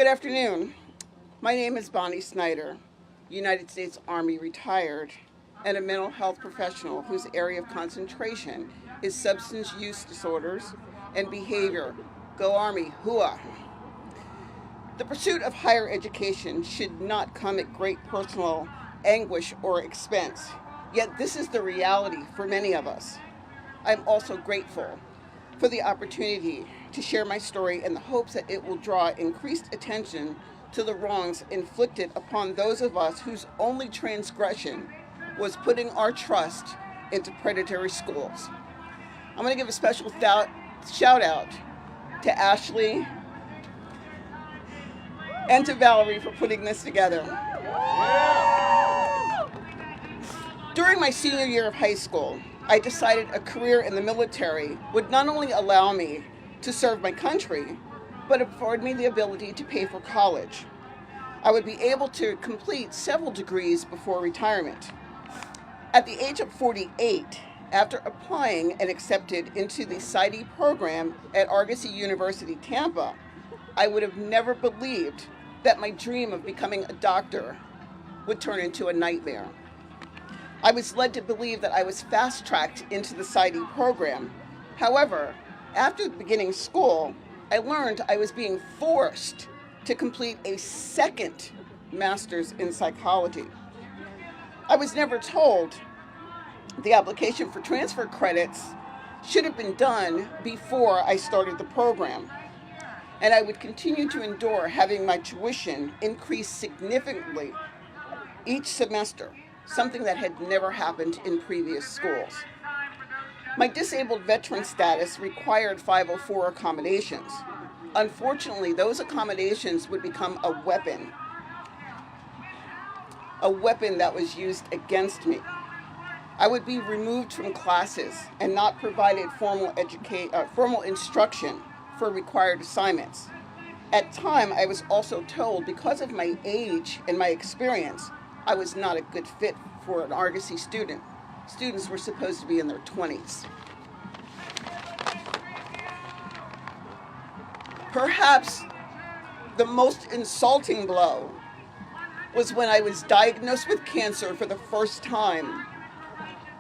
Good afternoon. My name is Bonni Snider, United States Army retired, and a mental health professional whose area of concentration is substance use disorders and behavior. Go Army, hooah! The pursuit of higher education should not come at great personal anguish or expense, yet this is the reality for many of us. I'm also grateful for the opportunity to share my story in the hopes that it will draw increased attention to the wrongs inflicted upon those of us whose only transgression was putting our trust into predatory schools. I'm going to give a special shout out to Ashley and to Valerie for putting this together. During my senior year of high school, I decided a career in the military would not only allow me to serve my country, but afford me the ability to pay for college. I would be able to complete several degrees before retirement. At the age of 48, after applying and accepted into the PsyD program at Argosy University, Tampa, I would have never believed that my dream of becoming a doctor would turn into a nightmare. I was led to believe that I was fast-tracked into the PsyD program. However, after beginning school, I learned I was being forced to complete a second master's in psychology. I was never told the application for transfer credits should have been done before I started the program, and I would continue to endure having my tuition increase significantly each semester, something that had never happened in previous schools. My disabled veteran status required 504 accommodations. Unfortunately, those accommodations would become a weapon that was used against me. I would be removed from classes and not provided formal instruction for required assignments. At time, I was also told because of my age and my experience, I was not a good fit for an Argosy student. Students were supposed to be in their 20s. Perhaps the most insulting blow was when I was diagnosed with cancer for the first time.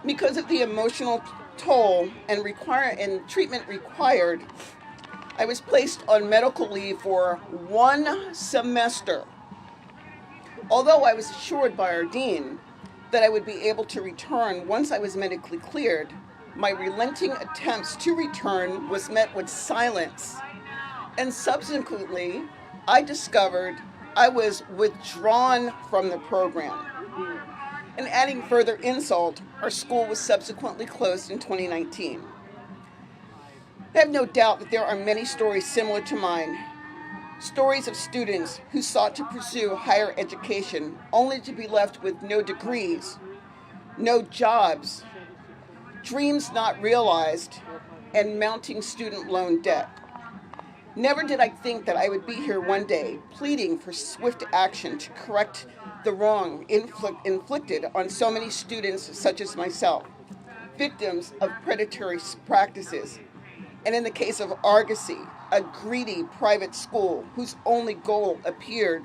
Because of the emotional toll and treatment required, I was placed on medical leave for 1 semester. Although I was assured by our dean that I would be able to return once I was medically cleared, my relenting attempts to return was met with silence. And subsequently, I discovered I was withdrawn from the program. And adding further insult, our school was subsequently closed in 2019. I have no doubt that there are many stories similar to mine. Stories of students who sought to pursue higher education only to be left with no degrees, no jobs, dreams not realized, and mounting student loan debt. Never did I think that I would be here one day pleading for swift action to correct the wrong inflicted on so many students such as myself, victims of predatory practices. And in the case of Argosy, a greedy private school whose only goal appeared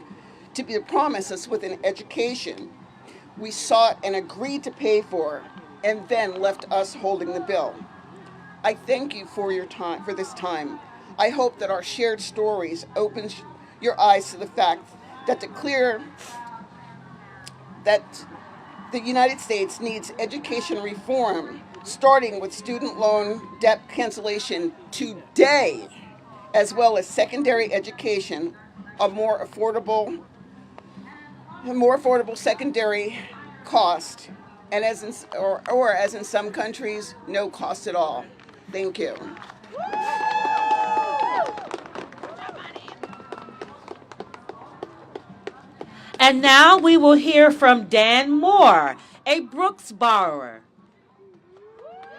to be to promise us with an education we sought and agreed to pay for, and then left us holding the bill. I thank you for your time, for this time. I hope that our shared stories opens your eyes to the fact that the United States needs education reform, starting with student loan debt cancellation today, as well as secondary education, a more affordable secondary cost, and as in some countries, no cost at all. Thank you. And now we will hear from Dan Moore, a Brooks borrower.